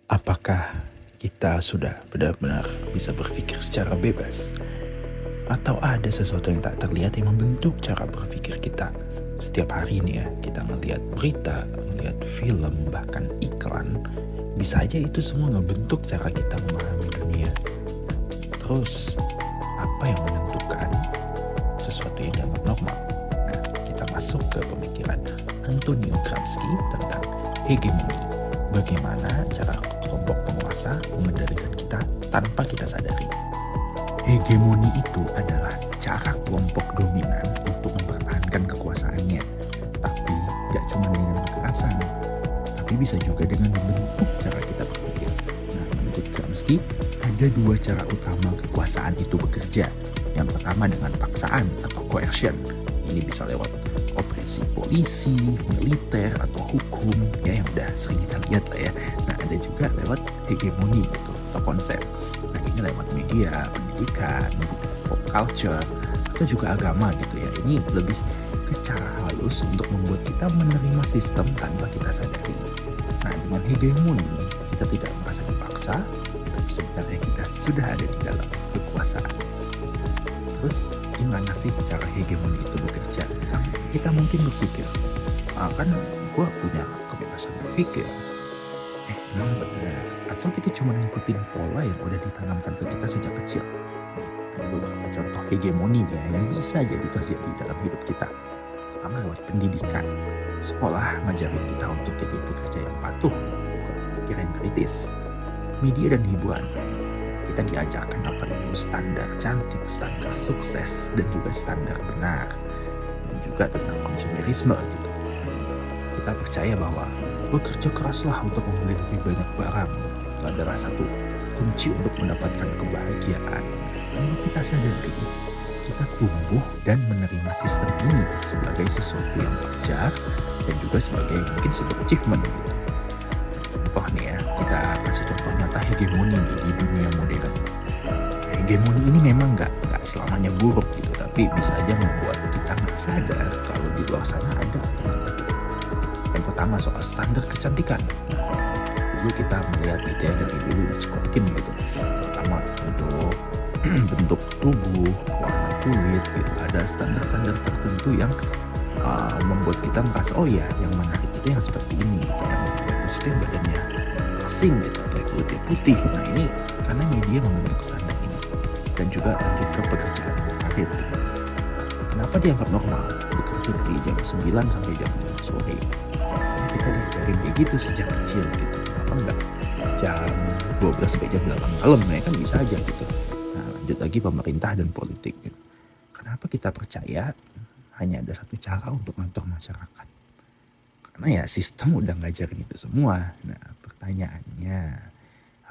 Apakah kita sudah benar-benar bisa berpikir secara bebas? Atau ada sesuatu yang tak terlihat yang membentuk cara berpikir kita? Setiap hari nih ya, kita ngelihat berita, ngelihat film, bahkan iklan. Bisa aja itu semua ngebentuk cara kita memahami dunia. Terus, apa yang menentukan sesuatu yang dianggap normal? Nah, kita masuk ke pemikiran Antonio Gramsci tentang hegemoni. Bagaimana cara kelompok penguasa mengendalikan kita tanpa kita sadari. Hegemoni itu adalah cara kelompok dominan untuk mempertahankan kekuasaannya. Tapi gak cuma dengan kekerasan, tapi bisa juga dengan membentuk cara kita berpikir. Nah, menurut Gramsci, ada dua cara utama kekuasaan itu bekerja. Yang pertama dengan paksaan atau coercion. Ini bisa lewat operasi polisi, militer, atau hukum, ya yang udah sering kita lihat lah ya. Nah, ada juga lewat hegemoni gitu, atau konsep. Nah, ini lewat media, pendidikan, pop culture, atau juga agama gitu ya. Ini lebih ke cara halus untuk membuat kita menerima sistem tanpa kita sadari. Nah, dengan hegemoni, kita tidak merasa dipaksa, tapi sebenarnya kita sudah ada di dalam kekuasaan. Terus gimana sih cara hegemoni itu bekerja? Kita mungkin berpikir, kan gue punya kebebasan berpikir. Memang benar. Atau kita cuma ngikutin pola yang udah ditanamkan ke kita sejak kecil. Nih, ada beberapa contoh hegemoni ya yang bisa jadi terjadi dalam hidup kita. Pertama lewat pendidikan. Sekolah ngajarin kita untuk jadi pekerja yang patuh, bukan pemikir yang kritis. Media dan hiburan. Kita diajarkan apa itu standar cantik, standar sukses, dan juga standar benar. Dan juga tentang konsumerisme gitu. Kita percaya bahwa bekerja keraslah untuk membeli lebih banyak barang. Itu adalah satu kunci untuk mendapatkan kebahagiaan. Tanpa kita sadari, kita tumbuh dan menerima sistem ini sebagai sesuatu yang wajar dan juga sebagai mungkin sebuah achievement gitu. Contoh nih ya, kita kasih contoh nyata hegemoni nih di dunia modern. Hegemoni ini memang gak selamanya buruk gitu, tapi bisa aja membuat kita gak sadar kalau di luar sana ada alternatif. Yang pertama soal standar kecantikan. Dulu kita melihat gitu ya, dari dulu dicekokin gitu, terutama untuk bentuk tubuh, warna kulit gitu. Ada standar-standar tertentu yang membuat kita merasa oh ya yang menarik itu yang seperti ini gitu, yang bagus itu yang badannya asing gitu atau kulitnya putih. Nah ini karena media membentuk standar ini. Dan juga lanjut ke pekerjaan karir gitu. Kenapa dianggap normal bekerja dari jam 9 sampai jam 5 sore? Kita diajarin kayak gitu sejak kecil gitu. Kenapa enggak jam 12 sampai jam 8 malam ya kan bisa aja gitu. Nah lanjut lagi pemerintah dan politik gitu. Kenapa kita percaya hanya ada satu cara untuk ngatur masyarakat? Karena ya sistem udah ngajarin itu semua. Nah pertanyaannya,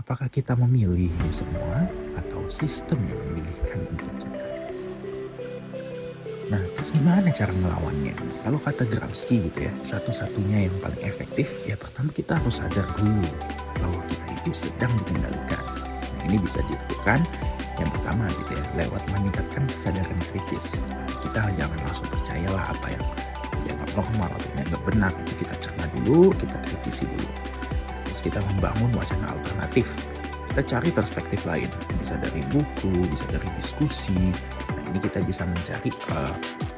apakah kita memilih ini semua atau sistem yang memilihkan untuk kita? Nah, terus gimana cara melawannya? Kalau kata Gramsci gitu ya, satu-satunya yang paling efektif, ya pertama kita harus sadar dulu bahwa kita itu sedang dikendalikan. Nah, ini bisa dilakukan yang pertama gitu ya, lewat meningkatkan kesadaran kritis. Kita jangan langsung percayalah apa yang dianggap normal atau dianggap benar. Itu kita cerna dulu, kita kritisi dulu. Terus kita membangun wacana alternatif. Kita cari perspektif lain, bisa dari buku, bisa dari diskusi. Nah ini kita bisa mencari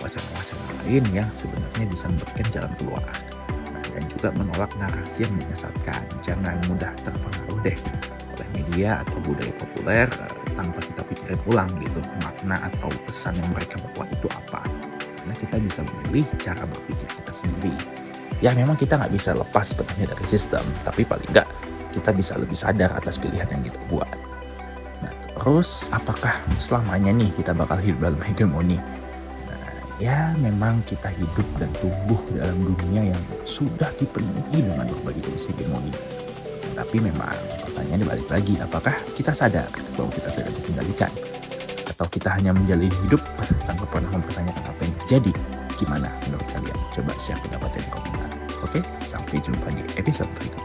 wacana-wacana lain yang sebenarnya bisa memberikan jalan keluar. Nah, dan juga menolak narasi yang menyesatkan. Jangan mudah terpengaruh deh oleh media atau budaya populer tanpa kita pikirin ulang gitu makna atau pesan yang mereka bawa itu apa. Karena kita bisa memilih cara berpikir kita sendiri. Ya memang kita gak bisa lepas sebenarnya dari sistem, tapi paling gak kita bisa lebih sadar atas pilihan yang kita buat. Nah terus apakah selamanya nih kita bakal hidup dalam hegemoni? Nah ya memang kita hidup dan tumbuh dalam dunia yang sudah dipenuhi dengan berbagai jenis hegemoni. Tapi memang pertanyaannya balik lagi, apakah kita sadar bahwa kita sedang dikendalikan? Atau kita hanya menjalani hidup tanpa pernah mempertanyakan apa yang terjadi? Gimana menurut kalian? Coba share pendapatnya di komentar. Oke, sampai jumpa di episode berikutnya.